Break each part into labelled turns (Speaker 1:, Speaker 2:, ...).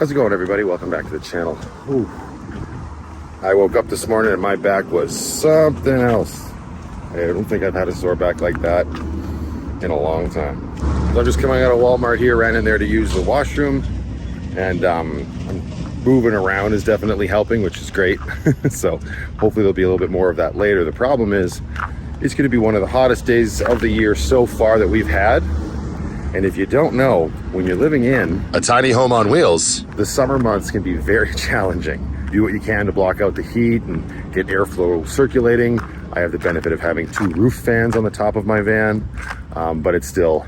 Speaker 1: How's it going, everybody? Welcome back to the channel. Ooh. I woke up this morning and my back was something else. I don't think I've had a sore back like that in a long time. So I'm just coming out of Walmart here, ran in there to use the washroom, and moving around is definitely helping, which is great. So hopefully there'll be a little bit more of that later. The problem is, it's going to be one of the hottest days of the year so far that we've had. And if you don't know, when you're living in
Speaker 2: a tiny home on wheels,
Speaker 1: the summer months can be very challenging. Do what you can to block out the heat and get airflow circulating. I have the benefit of having 2 roof fans on the top of my van, but it's still,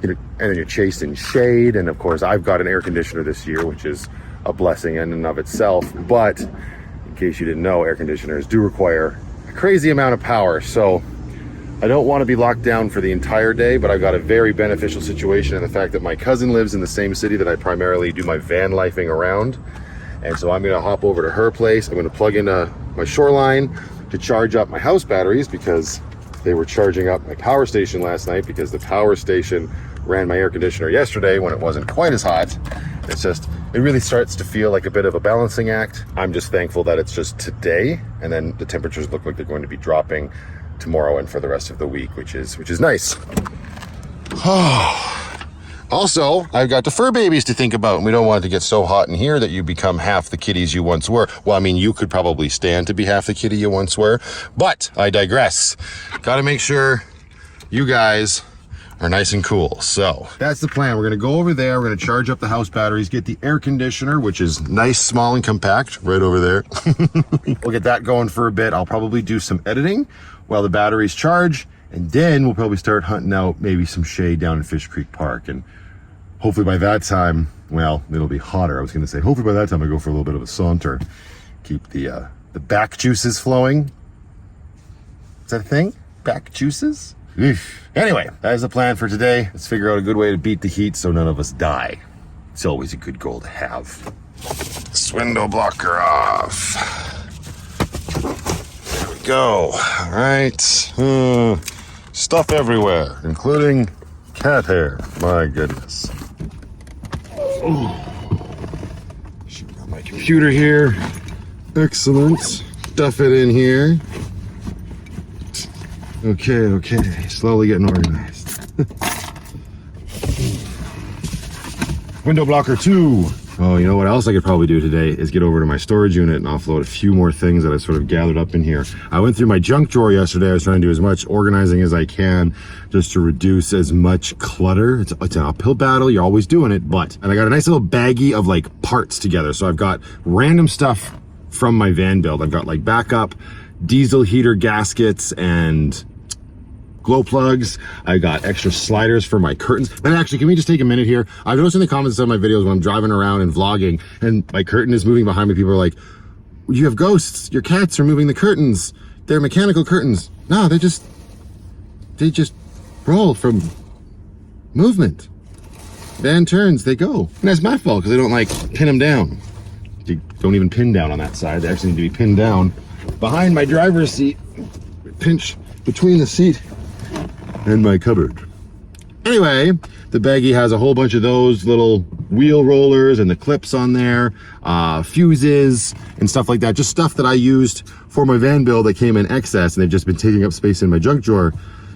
Speaker 1: you know, and then you're chasing shade. And of course, I've got an air conditioner this year, which is a blessing in and of itself. But in case you didn't know, air conditioners do require a crazy amount of power. So I don't want to be locked down for the entire day, but I've got a very beneficial situation in the fact that my cousin lives in the same city that I primarily do my van lifing around. And so I'm going to hop over to her place. I'm going to plug into my Shoreline to charge up my house batteries, because they were charging up my power station last night, because the power station ran my air conditioner yesterday when it wasn't quite as hot. It really starts to feel like a bit of a balancing act. I'm just thankful that it's just today, and then the temperatures look like they're going to be dropping tomorrow and for the rest of the week, which is nice.
Speaker 2: Also, I've got the fur babies to think about, and we don't want it to get so hot in here that you become half the kitties you once were. Well, I mean, you could probably stand to be half the kitty you once were, but I digress. Got to make sure you guys are nice and cool. So
Speaker 1: that's the plan. We're going to go over there. We're going to charge up the house batteries, get the air conditioner, which is
Speaker 2: nice, small, and compact, right over there.
Speaker 1: We'll get that going for a bit. I'll probably do some editing while the batteries charge, and then we'll probably start hunting out maybe some shade down in Fish Creek Park. And hopefully by that time, well, it'll be hotter. I was going to say, hopefully by that time I go for a little bit of a saunter, keep the back juices flowing. Is that a thing? Back juices? Anyway, that is the plan for today. Let's figure out a good way to beat the heat so none of us die. It's always a good goal to have.
Speaker 2: This window blocker off. There we go. All right. Stuff everywhere, including cat hair. My goodness. Shooting on my computer here. Excellent. Stuff it in here. Okay. Slowly getting organized. Window blocker 2. Oh, you know what else I could probably do today is get over to my storage unit and offload a few more things that I sort of gathered up in here. I went through my junk drawer yesterday. I was trying to do as much organizing as I can just to reduce as much clutter. It's an uphill battle. You're always doing it, and I got a nice little baggie of like parts together. So I've got random stuff from my van build. I've got like backup diesel heater gaskets and glow plugs. I got extra sliders for my curtains. And actually, can we just take a minute here? I've noticed in the comments of my videos when I'm driving around and vlogging and my curtain is moving behind me, people are like, you have ghosts, your cats are moving the curtains. They're mechanical curtains. No, they just roll from movement. Van turns, they go. And that's my fault, because I don't like pin them down. They don't even pin down on that side. They actually need to be pinned down behind my driver's seat. Pinch between the seat and my cupboard. Anyway, the baggie has a whole bunch of those little wheel rollers and the clips on there, fuses and stuff like that. Just stuff that I used for my van build that came in excess, and they've just been taking up space in my junk drawer.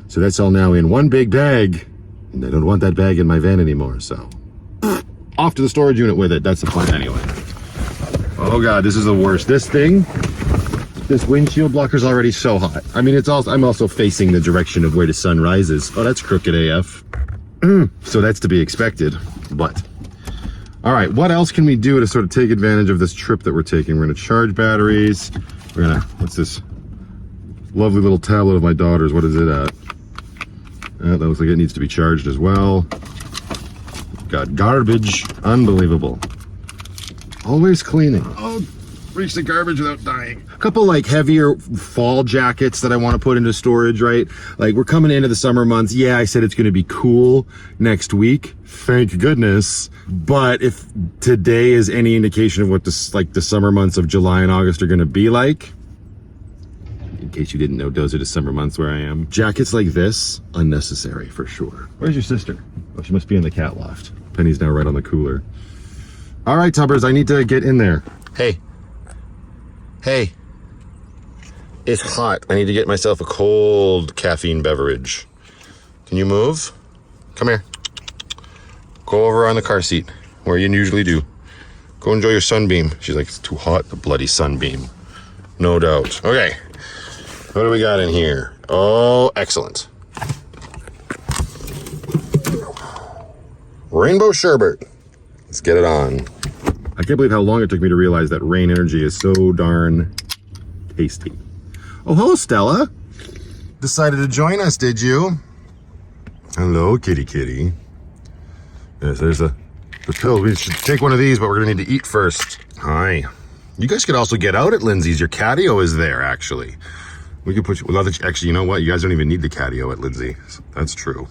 Speaker 2: So that's all now in one big bag, and I don't want that bag in my van anymore. So off to the storage unit with it. That's the plan anyway. Oh God, this is the worst. This windshield blocker's already so hot. I mean, I'm also facing the direction of where the sun rises. Oh, that's crooked AF. So that's to be expected, but. All right, what else can we do to sort of take advantage of this trip that we're taking? We're gonna charge batteries. What's this lovely little tablet of my daughter's? What is it at? That looks like it needs to be charged as well. Got garbage, unbelievable. Always cleaning. Oh, reach the garbage without dying. A couple like heavier fall jackets that I want to put into storage, right? Like we're coming into the summer months. Yeah, I said it's going to be cool next week. Thank goodness. But if today is any indication of what the summer months of July and August are going to be like, in case you didn't know, those are the summer months where I am. Jackets like this, unnecessary for sure. Where's your sister? Oh, she must be in the cat loft. Penny's now right on the cooler. All right, Tubbers, I need to get in there. Hey. Hey. It's hot. I need to get myself a cold caffeine beverage. Can you move? Come here. Go over on the car seat, where you usually do. Go enjoy your sunbeam. She's like, it's too hot, the bloody sunbeam. No doubt. Okay. What do we got in here? Oh, excellent. Rainbow sherbet. Let's get it on. I can't believe how long it took me to realize that rain energy is so darn tasty. Oh, hello, Stella. Decided to join us, did you? Hello, kitty kitty. Yes, there's the pill. We should take one of these, but we're gonna need to eat first. Hi. You guys could also get out at Lindsay's. Your catio is there, actually. We could put you, well, actually, you know what? You guys don't even need the catio at Lindsay. That's true.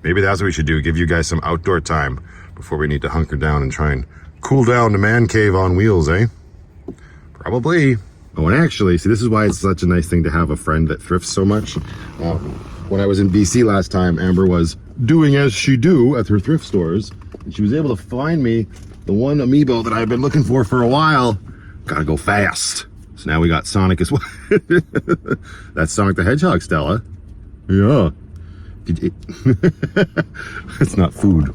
Speaker 2: Maybe that's what we should do. Give you guys some outdoor time before we need to hunker down and try and cool down the man cave on wheels, eh? Probably. Oh, and actually, see, this is why it's such a nice thing to have a friend that thrifts so much. When I was in BC last time, Amber was doing as she do at her thrift stores, and she was able to find me the one amiibo that I've been looking for a while. Gotta go fast. So now we got Sonic as well. That's Sonic the Hedgehog, Stella. Yeah. It's not food.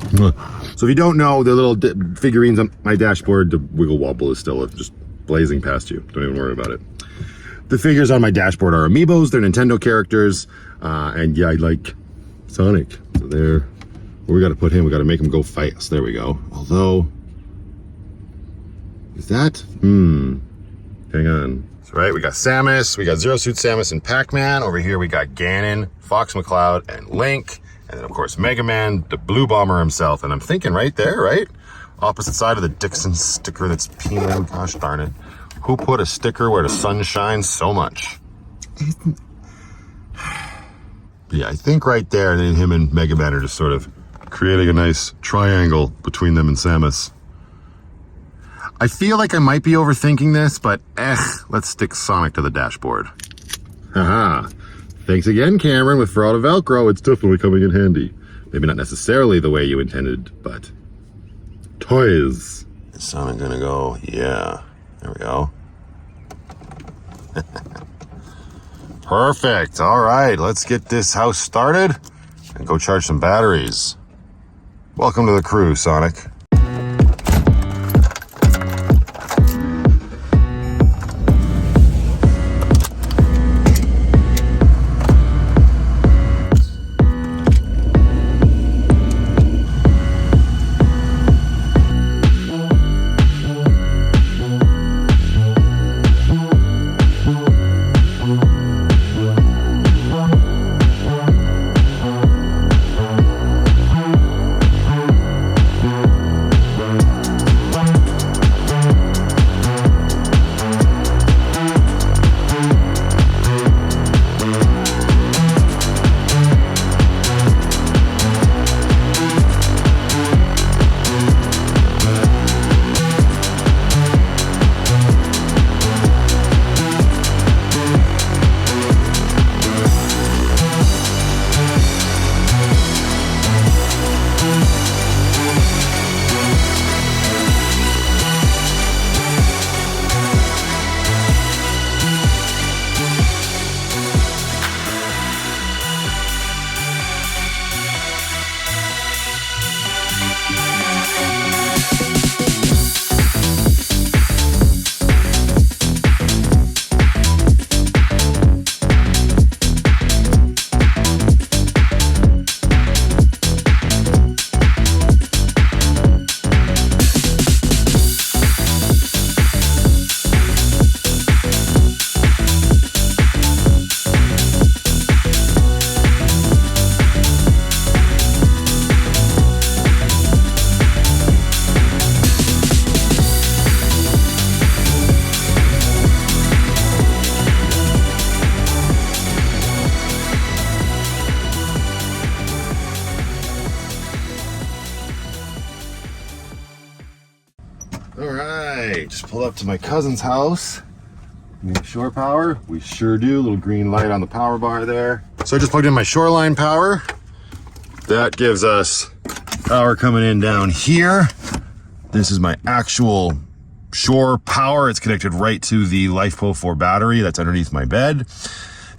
Speaker 2: So if you don't know, the little figurines on my dashboard, the Wiggle Wobble is still just blazing past you. Don't even worry about it. The figures on my dashboard are amiibos. They're Nintendo characters. And yeah, I like Sonic. So there, where we got to put him, we got to make him go fast. There we go. Although, is that? Hang on. That's right. We got Samus. We got Zero Suit Samus and Pac-Man. Over here, we got Ganon, Fox McCloud, and Link. And then, of course, Mega Man, the Blue Bomber himself. And I'm thinking right there, right? Opposite side of the Dixon sticker that's peeling. Gosh darn it. Who put a sticker where the sun shines so much? Yeah, I think right there, then him and Mega Man are just sort of creating a nice triangle between them and Samus. I feel like I might be overthinking this, but let's stick Sonic to the dashboard. Haha. Thanks again, Cameron. With for all the Velcro, it's definitely coming in handy. Maybe not necessarily the way you intended, but toys. Is Sonic gonna go? Yeah. There we go. Perfect. All right, let's get this house started and go charge some batteries. Welcome to the crew, Sonic. All right, just pulled up to my cousin's house. We have shore power. We sure do. Little green light on the power bar there. So I just plugged in my shoreline power. That gives us power coming in down here
Speaker 1: This is my actual shore power. It's connected right to the LifePo 4 battery that's underneath my bed.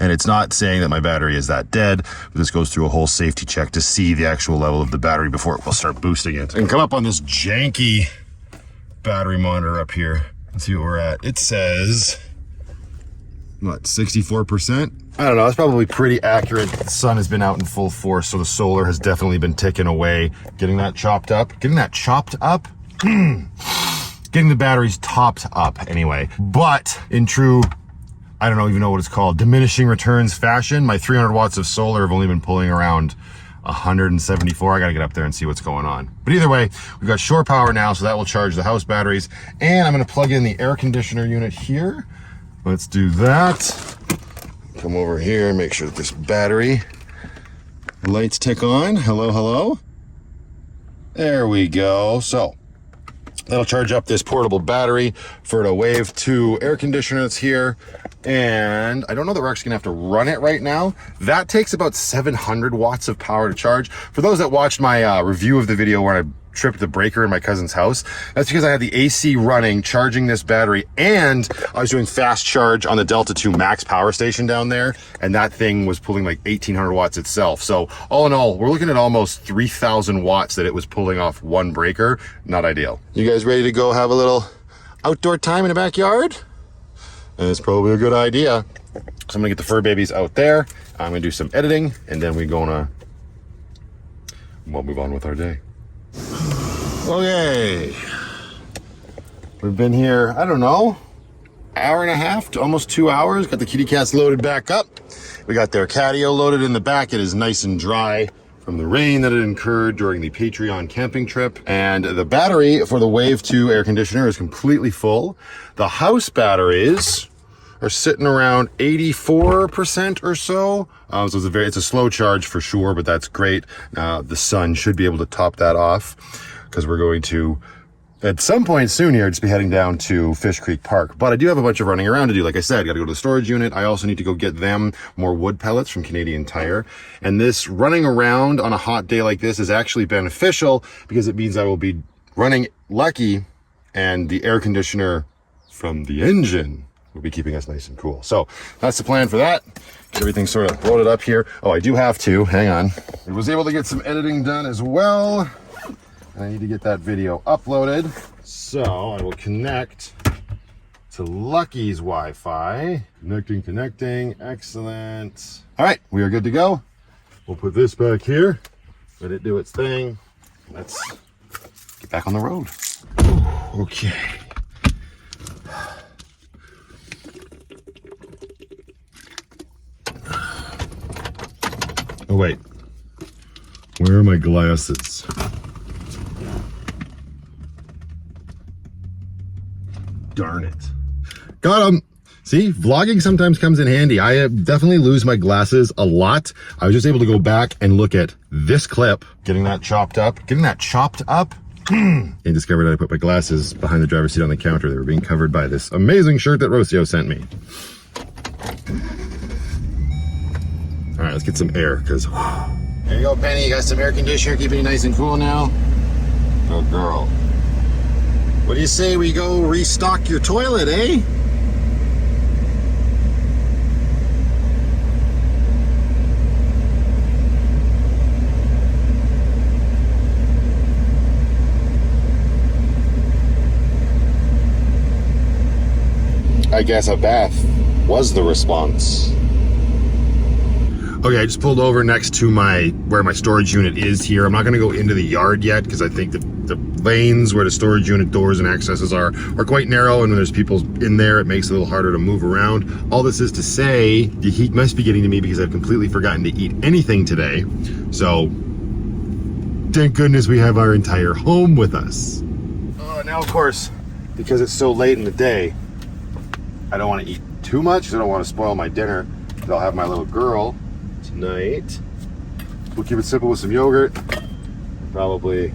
Speaker 1: And it's not saying that my battery is that dead. This goes through a whole safety check to see the actual level of the battery before it will start boosting it. And come up on this janky battery monitor up here and see what we're at. It says, what, 64%? I don't know, it's probably pretty accurate. The sun has been out in full force, so the solar has definitely been ticking away. Getting that chopped up. Getting that chopped up? Getting the batteries topped up anyway. But in true, I don't even know what it's called, diminishing returns fashion, my 300 watts of solar have only been pulling around 174. I gotta get up there and see what's going on. But either way, we've got shore power now, so that will charge the house batteries. And I'm gonna plug in the air conditioner unit here. Let's do that. Come over here, make sure that this battery lights tick on. Hello, hello. There we go. So that'll charge up this portable battery for the Wave 2 air conditioner that's here. And I don't know that we're actually gonna have to run it right now. That takes about 700 watts of power to charge. For those that watched my review of the video where I tripped the breaker in my cousin's house, that's because I had the AC running, charging this battery, and I was doing fast charge on the Delta 2 Max power station down there, and that thing was pulling like 1800 watts itself. So all in all, we're looking at almost 3000 watts that it was pulling off one breaker. Not ideal. You guys ready to go have a little outdoor time in the backyard? And it's probably a good idea. So I'm gonna get the fur babies out there. I'm gonna do some editing, and then we'll move on with our day. Okay, we've been here, I don't know, hour and a half to almost 2 hours. Got the kitty cats loaded back up. We got their catio loaded in the back. It is nice and dry from the rain that it incurred during the Patreon camping trip. And the battery for the Wave 2 air conditioner is completely full. The house batteries are sitting around 84% or so. So it's a slow charge for sure, but that's great. The sun should be able to top that off, because we're going to, at some point soon here, just be heading down to Fish Creek Park. But I do have a bunch of running around to do. Like I said, got to go to the storage unit. I also need to go get them more wood pellets from Canadian Tire. And this running around on a hot day like this is actually beneficial, because it means I will be running lucky, and the air conditioner from the engine will be keeping us nice and cool. So that's the plan for that. Get everything sort of loaded up here. Oh, I do have to, hang on. I was able to get some editing done as well. I need to get that video uploaded. So I will connect to Lucky's Wi-Fi. Connecting, excellent. All right, we are good to go. We'll put this back here, let it do its thing. Let's get back on the road. Okay. Oh wait, where are my glasses? Darn it. Got them. See, vlogging sometimes comes in handy. I definitely lose my glasses a lot. I was just able to go back and look at this clip, getting that chopped up, and discovered I put my glasses behind the driver's seat on the counter. They were being covered by this amazing shirt that Rocio sent me. All right, let's get some air, because there you go, Penny. You got some air conditioner, keeping you nice and cool now. Good girl. What do you say we go restock your toilet, eh? I guess a bath was the response. Okay, I just pulled over next to where my storage unit is here. I'm not gonna go into the yard yet, because I think the lanes where the storage unit doors and accesses are quite narrow, and when there's people in there, it makes it a little harder to move around. All this is to say, the heat must be getting to me because I've completely forgotten to eat anything today. So, thank goodness we have our entire home with us. Now, of course, because it's so late in the day, I don't want to eat too much, because I don't want to spoil my dinner. I'll have my little girl tonight. We'll keep it simple with some yogurt, probably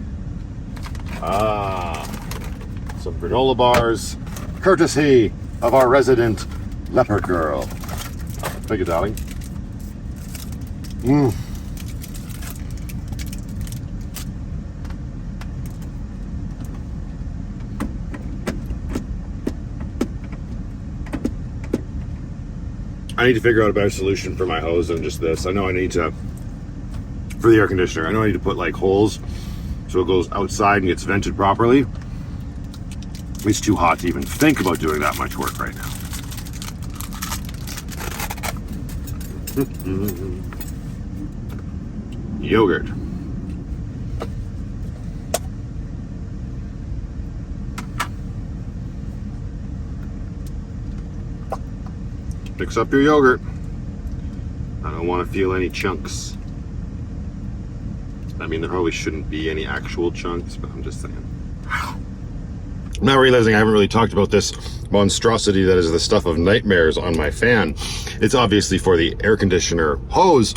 Speaker 1: some granola bars, courtesy of our resident leopard girl. Thank you, darling. I need to figure out a better solution for my hose than just this. I know I need to, for the air conditioner, I know I need to put like holes so it goes outside and gets vented properly. It's too hot to even think about doing that much work right now. Yogurt. Mix up your yogurt. I don't want to feel any chunks. I mean, there probably shouldn't be any actual chunks, but I'm just saying. I'm now realizing I haven't really talked about this monstrosity that is the stuff of nightmares on my fan. It's obviously for the air conditioner hose.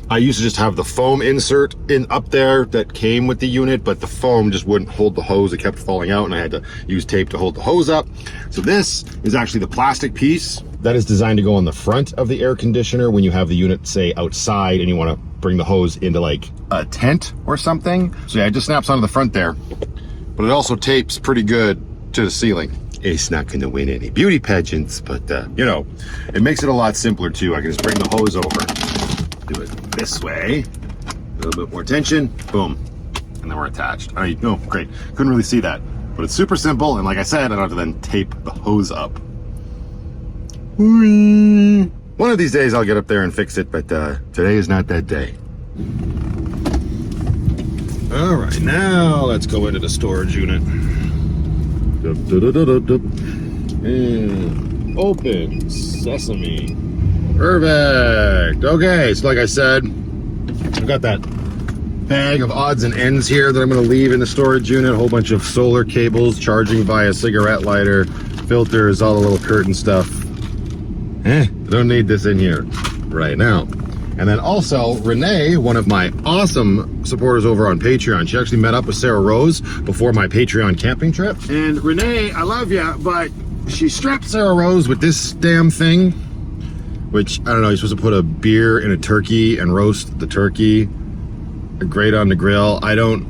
Speaker 1: I used to just have the foam insert in up there that came with the unit, but the foam just wouldn't hold the hose. It kept falling out and I had to use tape to hold the hose up. So this is actually the plastic piece that is designed to go on the front of the air conditioner when you have the unit, say, outside and you want to bring the hose into like a tent or something. So yeah, it just snaps onto the front there, but it also tapes pretty good to the ceiling. It's not going to win any beauty pageants, but you know, it makes it a lot simpler too. I can just bring the hose over, do it this way, a little bit more tension, boom, and then we're attached. No, great. Couldn't really see that, but it's super simple. And like I said, I don't have to then tape the hose up. Whee! One of these days I'll get up there and fix it, but today is not that day. All right, now let's go into the storage unit. And open sesame. Perfect. Okay, so like I said, I've got that bag of odds and ends here that I'm going to leave in the storage unit. A whole bunch of solar cables, charging via cigarette lighter, filters, all the little curtain stuff. I don't need this in here right now. And then also, Renee, one of my awesome supporters over on Patreon, she actually met up with Sarah Rose before my Patreon camping trip. And Renee, I love you, but she strapped Sarah Rose with this damn thing, which, I don't know, you're supposed to put a beer in a turkey and roast the turkey, grate on the grill. I don't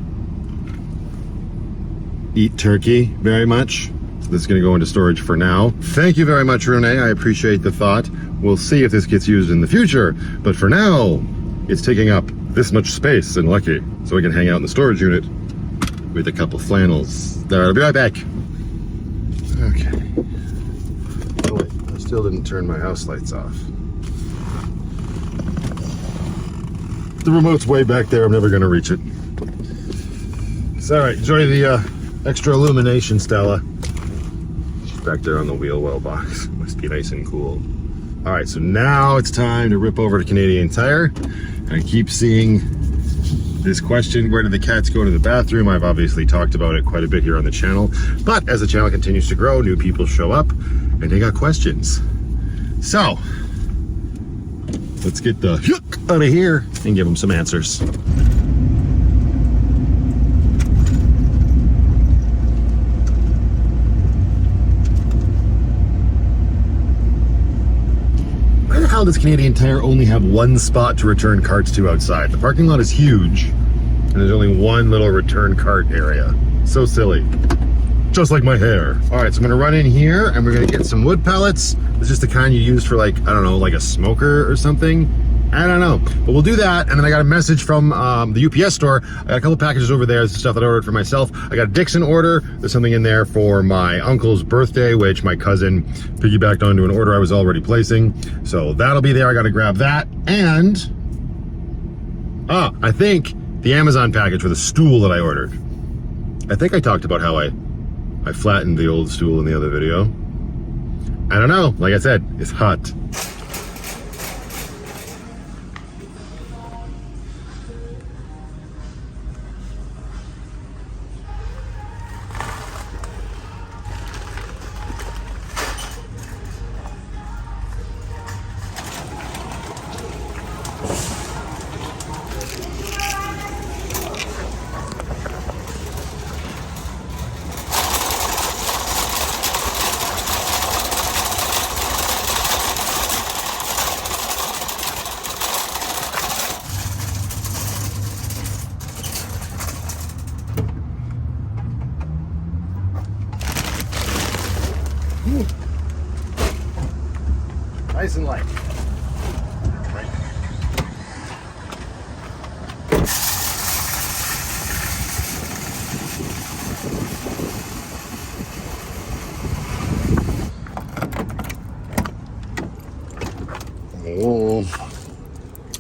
Speaker 1: eat turkey very much. So this is gonna go into storage for now. Thank you very much, Renee. I appreciate the thought. We'll see if this gets used in the future, but for now, it's taking up this much space and lucky, so we can hang out in the storage unit with a couple flannels. There, I'll be right back. Okay. Oh wait, I still didn't turn my house lights off. The remote's way back there, I'm never gonna reach it. It's all right, enjoy the extra illumination, Stella. She's back there on the wheel well box. Must be nice and cool. All right, so now it's time to rip over to Canadian Tire. And I keep seeing this question, where do the cats go to the bathroom? I've obviously talked about it quite a bit here on the channel, but as the channel continues to grow, new people show up and they got questions. So let's get the yuck out of here and give them some answers. How does Canadian Tire only have one spot to return carts to outside? The parking lot is huge, and there's only one little return cart area. So silly. Just like my hair. All right, so I'm gonna run in here, and we're gonna get some wood pellets. It's just the kind you use for, like, I don't know, like a smoker or something. I don't know, but we'll do that. And then I got a message from the UPS store. I got a couple packages over there. This is stuff that I ordered for myself. I got a Dixon order. There's something in there for my uncle's birthday, which my cousin piggybacked onto an order I was already placing. So that'll be there. I got to grab that. And I think the Amazon package for the stool that I ordered. I think I talked about how I flattened the old stool in the other video. I don't know. Like I said, it's hot. Nice and light.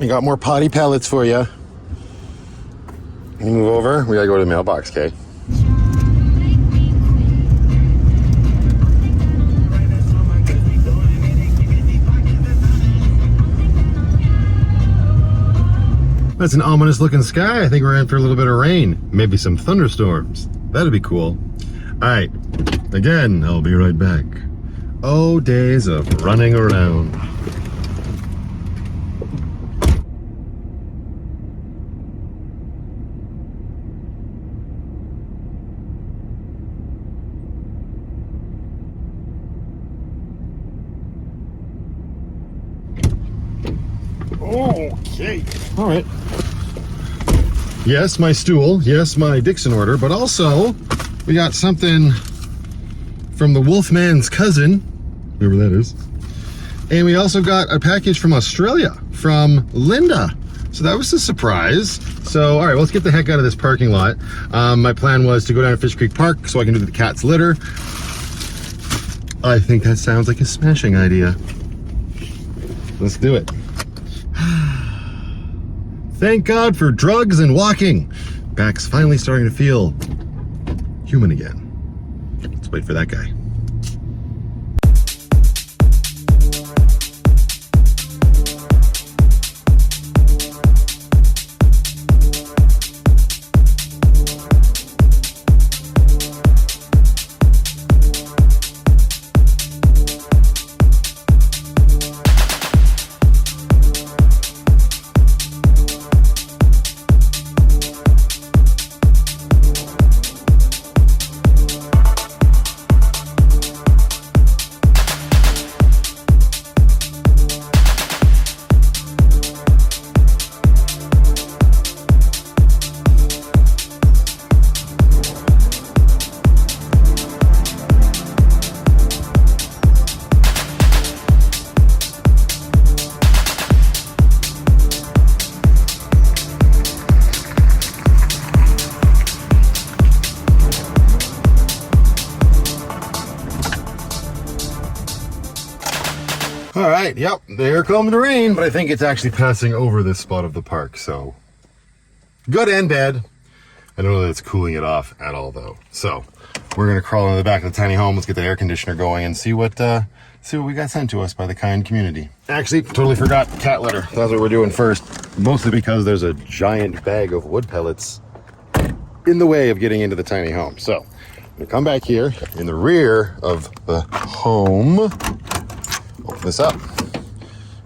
Speaker 2: I got more potty pellets for you. Can you move over? We gotta go to the mailbox, okay? That's an ominous looking sky. I think we're in for a little bit of rain. Maybe some thunderstorms. That'd be cool. All right, again, I'll be right back. Oh, days of running around. Okay. All right. Yes, my stool. Yes, my Dixon order. But also, we got something from the Wolfman's cousin, whoever that is. And we also got a package from Australia, from Linda. So that was a surprise. So, all right, well, let's get the heck out of this parking lot. My plan was to go down to Fish Creek Park so I can do the cat's litter. I think that sounds like a smashing idea. Let's do it. Thank God for drugs and walking. Back's finally starting to feel human again. Let's wait for that guy. All right, yep, there comes the rain, but I think it's actually passing over this spot of the park, so good and bad. I don't know that it's cooling it off at all, though. So we're gonna crawl into the back of the tiny home. Let's get the air conditioner going and see what we got sent to us by the kind community. Actually, totally forgot cat litter. That's what we're doing first, mostly because there's a giant bag of wood pellets in the way of getting into the tiny home. So I'm gonna come back here in the rear of the home. Open this up,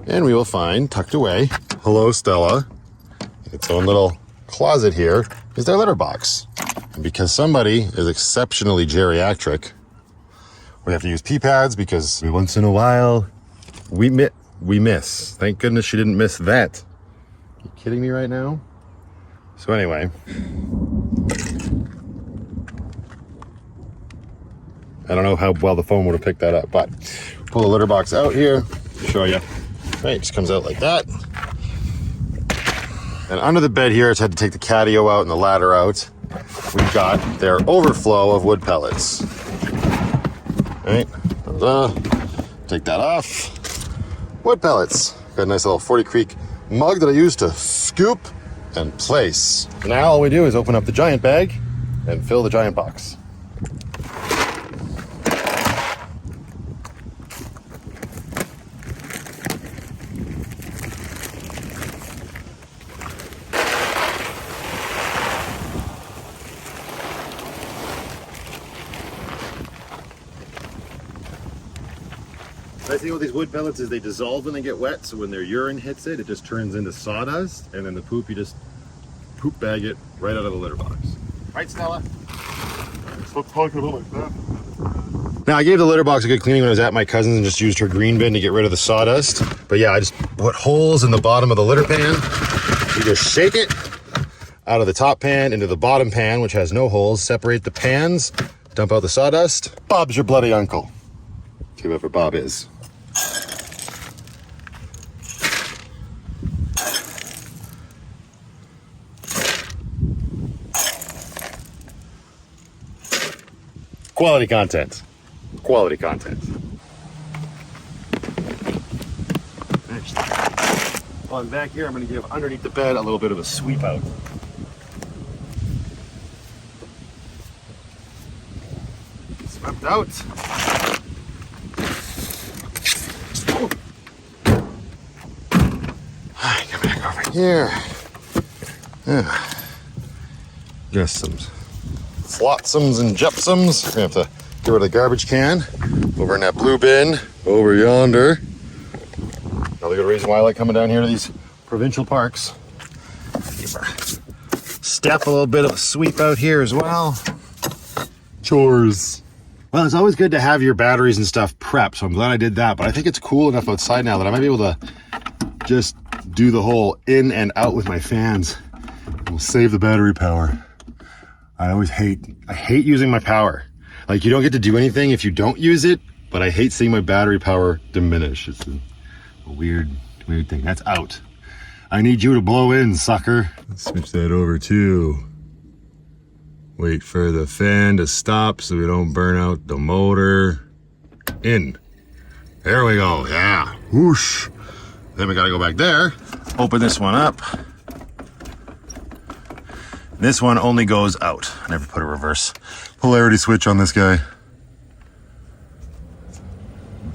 Speaker 2: and we will find, tucked away, hello Stella, its own little closet here, is their litter box. And because somebody is exceptionally geriatric, we have to use pee pads because once in a while, we miss. Thank goodness she didn't miss that. Are you kidding me right now? So anyway, I don't know how well the phone would have picked that up, but pull the litter box out here, show you. Right, it just comes out like that. And under the bed here, it's had to take the catio out and the ladder out. We've got their overflow of wood pellets. Right, take that off. Wood pellets. Got a nice little 40 Creek mug that I use to scoop and place. Now all we do is open up the giant bag and fill the giant box. The thing with these wood pellets is they dissolve when they get wet, so when their urine hits it, it just turns into sawdust, and then the poop, you just poop bag it right out of the litter box. Right, Stella? Stop talking about like that. Now, I gave the litter box a good cleaning when I was at my cousin's and just used her green bin to get rid of the sawdust. But yeah, I just put holes in the bottom of the litter pan. You just shake it out of the top pan into the bottom pan, which has no holes. Separate the pans, dump out the sawdust. Bob's your bloody uncle. Whoever Bob is. Quality content. Quality content. Actually,
Speaker 1: on back here. I'm going to give underneath the bed a little bit of a sweep out. Swept out. Oh. All right, come back over here. Yeah. Just some flotsams and gypsums. We're going to have to get rid of the garbage can. Over in that blue bin, over yonder. Another good reason why I like coming down here to these provincial parks. Give our step a little bit of a sweep out here as well. Chores. Well, it's always good to have your batteries and stuff prepped, so I'm glad I did that. But I think it's cool enough outside now that I might be able to just do the whole in and out with my fans. We'll save the battery power. I hate using my power. Like, you don't get to do anything if you don't use it, but I hate seeing my battery power diminish. It's a weird thing. That's out. I need you to blow in, sucker. Let's switch that over too. Wait for the fan to stop so we don't burn out the motor. In. There we go, yeah. Whoosh. Then we gotta go back there, open this one up. This one only goes out. I never put a reverse polarity switch on this guy.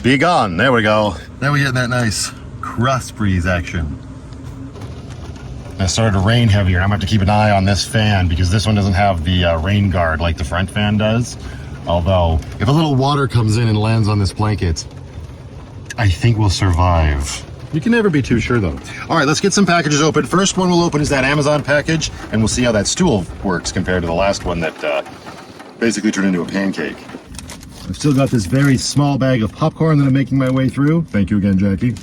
Speaker 1: Be gone, there we go. Now we get that nice cross breeze action. It started to rain heavier. I'm gonna have to keep an eye on this fan because this one doesn't have the rain guard like the front fan does. Although, if a little water comes in and lands on this blanket, I think we'll survive. You can never be too sure though. All right, let's get some packages open. First one we'll open is that Amazon package, and we'll see how that stool works compared to the last one that basically turned into a pancake. I've still got this very small bag of popcorn that I'm making my way through. Thank you again, Jackie.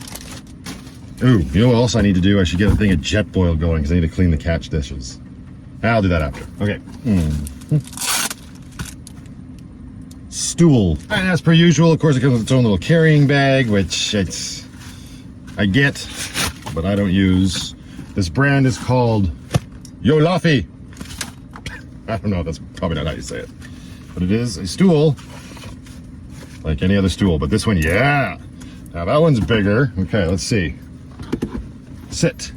Speaker 1: Ooh, you know what else I need to do? I should get a thing of Jetboil going because I need to clean the catch dishes. I'll do that after. Okay. Stool. And as per usual, of course, it comes with its own little carrying bag, which I get, but I don't use. This brand is called Yo Laffy. I don't know, that's probably not how you say it. But it is a stool, like any other stool, but this one, yeah. Now that one's bigger. Okay, let's see. Sit.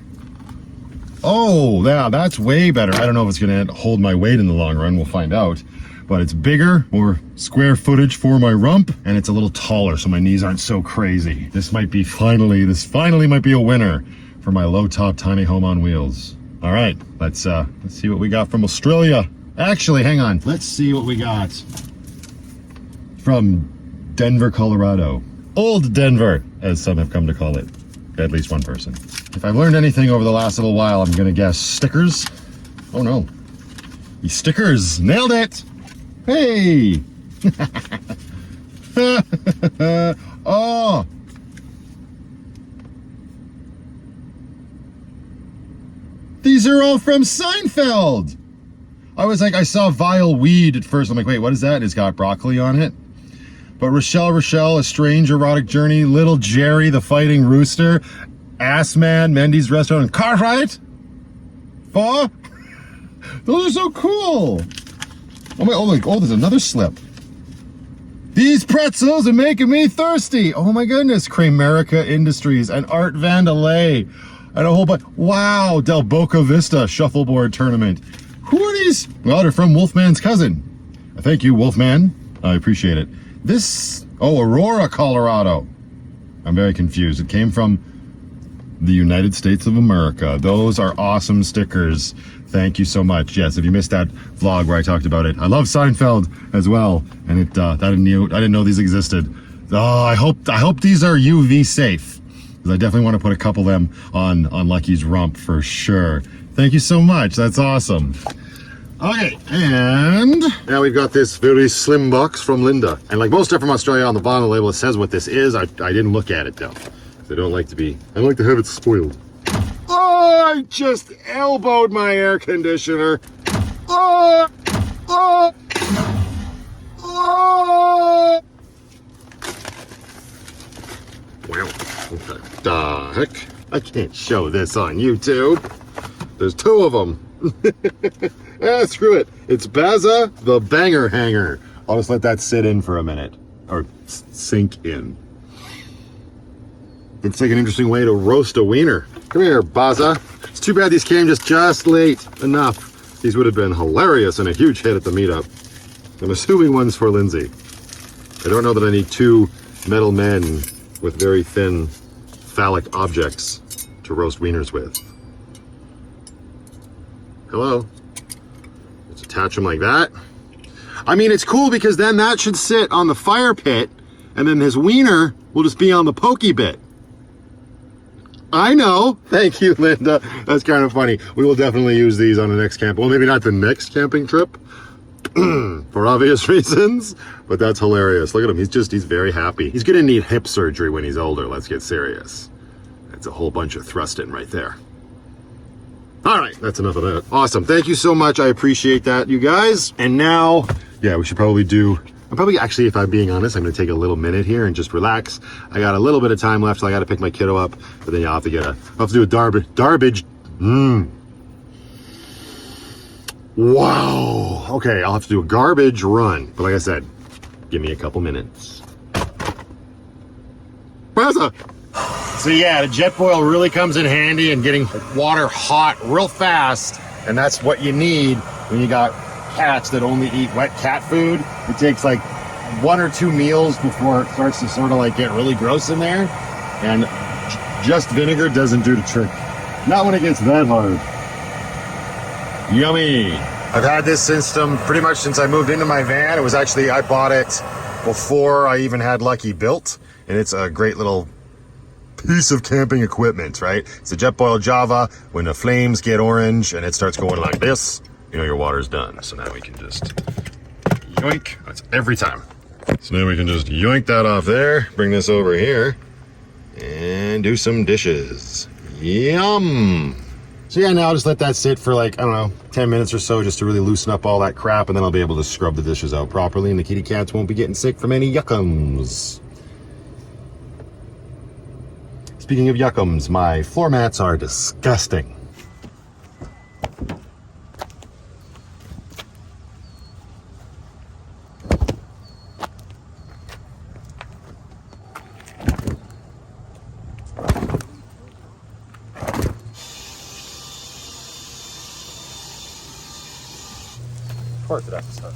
Speaker 1: Oh, yeah, that's way better. I don't know if it's gonna hold my weight in the long run, we'll find out. But it's bigger, more square footage for my rump, and it's a little taller so my knees aren't so crazy. This finally might be a winner for my low top tiny home on wheels. All right, let's see what we got from Australia. Actually, hang on. Let's see what we got from Denver, Colorado. Old Denver, as some have come to call it. At least one person. If I've learned anything over the last little while, I'm gonna guess stickers. Oh no. These stickers, nailed it. Hey! Oh! These are all from Seinfeld! I saw vile weed at first. I'm like, wait, what is that? It's got broccoli on it. But Rochelle, A Strange Erotic Journey, Little Jerry, The Fighting Rooster, Ass Man, Mendy's Restaurant, and Cartwright? Those are so cool! Oh, there's another slip. These pretzels are making me thirsty. Oh my goodness. Cremerica Industries and Art Vandelay and a whole bunch. Wow. Del Boca Vista Shuffleboard Tournament. Who are these? Well, they're from Wolfman's cousin. Thank you, Wolfman. I appreciate it. Aurora, Colorado. I'm very confused. It came from the United States of America. Those are awesome stickers. Thank you so much. Yes, if you missed that vlog where I talked about it, I love Seinfeld as well, and I didn't know these existed. Oh, I hope these are UV safe, because I definitely want to put a couple of them on Lucky's rump for sure. Thank you so much. That's awesome. Okay, and now we've got this very slim box from Linda, and like most stuff from Australia, on the bottom of the label it says what this is. I didn't look at it though. I don't like to have it spoiled. Oh, I just elbowed my air conditioner. Oh, oh, oh. Well, what the heck? I can't show this on YouTube. There's two of them. Screw it. It's Baza the Banger Hanger. I'll just let that sit in for a minute, or sink in.
Speaker 2: Looks like an interesting way to roast a wiener. Come here, Baza. It's too bad these came just late enough. These would have been hilarious and a huge hit at the meetup. I'm assuming one's for Lindsay. I don't know that I need two metal men with very thin phallic objects to roast wieners with. Hello? Let's attach them like that. I mean, it's cool because then that should sit on the fire pit and then his wiener will just be on the pokey bit. I know. Thank you, Linda. That's kind of funny. We will definitely use these on the next camp. Well, maybe not the next camping trip for obvious reasons, but that's hilarious. Look at him. He's very happy. He's going to need hip surgery when he's older. Let's get serious. That's a whole bunch of thrusting right there. All right, that's enough of that. Awesome. Thank you so much. I appreciate that, you guys. And now, yeah, we should probably actually, if I'm being honest, I'm going to take a little minute here and just relax. I got a little bit of time left, so I got to pick my kiddo up, but then I'll have to do a garbage. Wow. Okay, I'll have to do a garbage run. But like I said, give me a couple minutes. Brasa! So yeah, the Jetboil really comes in handy in getting water hot real fast, and that's what you need when you got cats that only eat wet cat food. It takes like 1 or 2 meals before it starts to sort of like get really gross in there, and just vinegar doesn't do the trick. Not when it gets that hard. Yummy. I've had this system pretty much since I moved into my van. It was actually, I bought it before I even had Lucky built, and it's a great little piece of camping equipment, right? It's a Jetboil Java. When the flames get orange and it starts going like this, you know your water's done. So now we can just yoink. That's every time. So now we can just yoink that off there, bring this over here, and do some dishes. Yum! So yeah, now I'll just let that sit for like, I don't know, 10 minutes or so just to really loosen up all that crap, and then I'll be able to scrub the dishes out properly, and the kitty cats won't be getting sick from any yuckums. Speaking of yuckums, my floor mats are disgusting. Of course it has to start.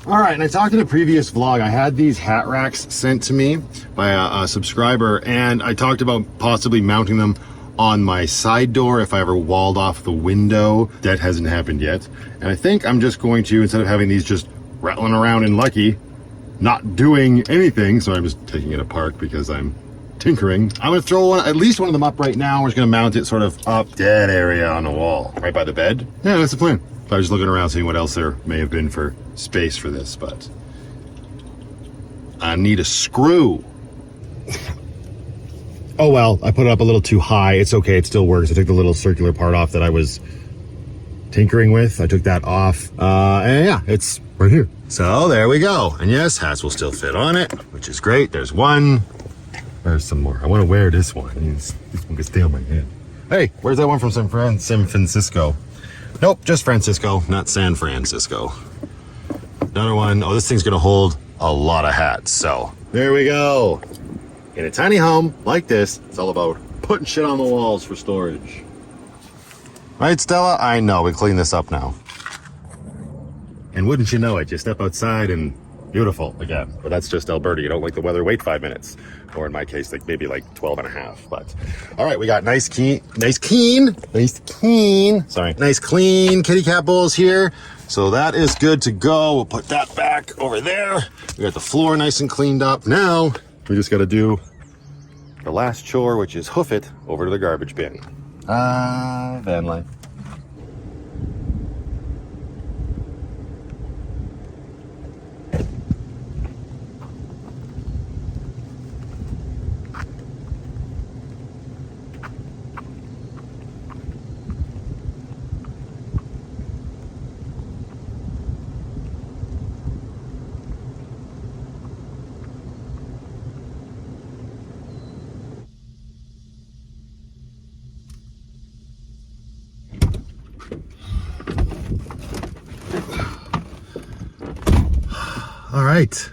Speaker 2: All right, and I talked in a previous vlog, I had these hat racks sent to me by a subscriber, and I talked about possibly mounting them on my side door if I ever walled off the window. That hasn't happened yet. And I think I'm just going to, instead of having these just rattling around in Lucky, not doing anything, so I'm just taking it apart because I'm tinkering. I'm gonna throw at least one of them up right now. We're just gonna mount it sort of up that area on the wall, right by the bed. Yeah, that's the plan. I was just looking around seeing what else there may have been for space for this, but I need a screw. Oh well, I put it up a little too high. It's okay, it still works. I took the little circular part off that I was tinkering with. I took that off, and yeah, it's right here. So there we go. And yes, hats will still fit on it, which is great. There's one. There's some more. I want to wear this one. This one can stay on my head. Hey, where's that one from San Francisco? Nope, just Francisco, not San Francisco. Another one. Oh, this thing's gonna hold a lot of hats. So there we go. In a tiny home like this, it's all about putting shit on the walls for storage. Right, Stella? I know, we clean this up now. And wouldn't you know it, you step outside and beautiful again. But that's just Alberta. You don't like the weather, wait 5 minutes. Or in my case, like maybe like 12 and a half. But all right, we got nice clean kitty cat bowls here. So that is good to go. We'll put that back over there. We got the floor nice and cleaned up. Now we just got to do the last chore, which is hoof it over to the garbage bin. Vanlife. All right,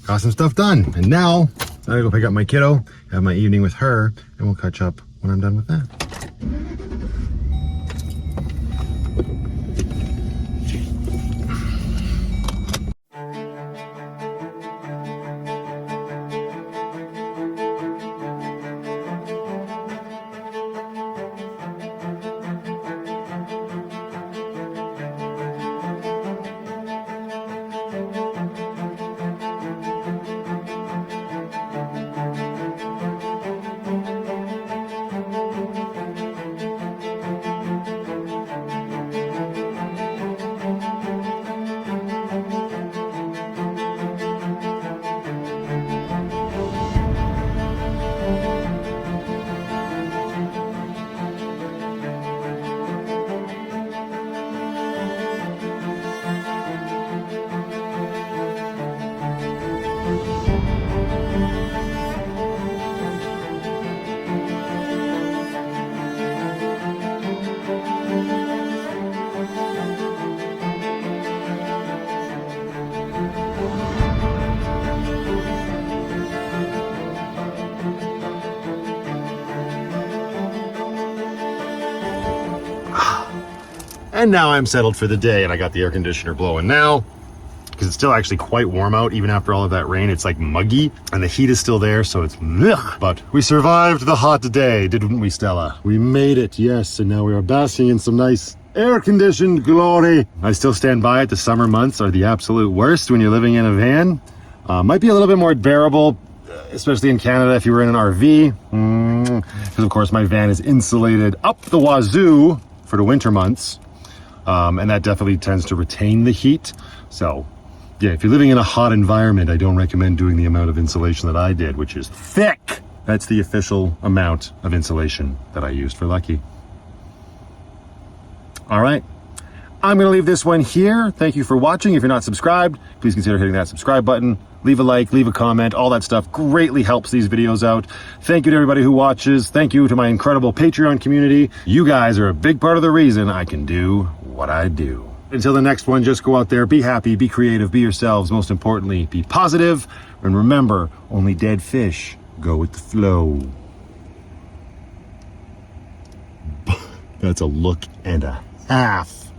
Speaker 2: got some stuff done, and now I'm gonna go pick up my kiddo, have my evening with her, and we'll catch up when I'm done with that. And now I'm settled for the day, and I got the air conditioner blowing now because it's still actually quite warm out. Even after all of that rain, it's like muggy, and the heat is still there, so it's blech. But we survived the hot day, didn't we, Stella? We made it, yes, and now we are basking in some nice air-conditioned glory. I still stand by it. The summer months are the absolute worst when you're living in a van. Might be a little bit more bearable, especially in Canada if you were in an RV, because of course my van is insulated up the wazoo for the winter months. And that definitely tends to retain the heat. So yeah, if you're living in a hot environment, I don't recommend doing the amount of insulation that I did, which is thick. That's the official amount of insulation that I used for Lucky. All right, I'm gonna leave this one here. Thank you for watching. If you're not subscribed, please consider hitting that subscribe button. Leave a like, leave a comment, all that stuff greatly helps these videos out. Thank you to everybody who watches. Thank you to my incredible Patreon community. You guys are a big part of the reason I can do what I do. Until the next one, just go out there, be happy, be creative, be yourselves. Most importantly, be positive. And remember, only dead fish go with the flow. That's a look and a half.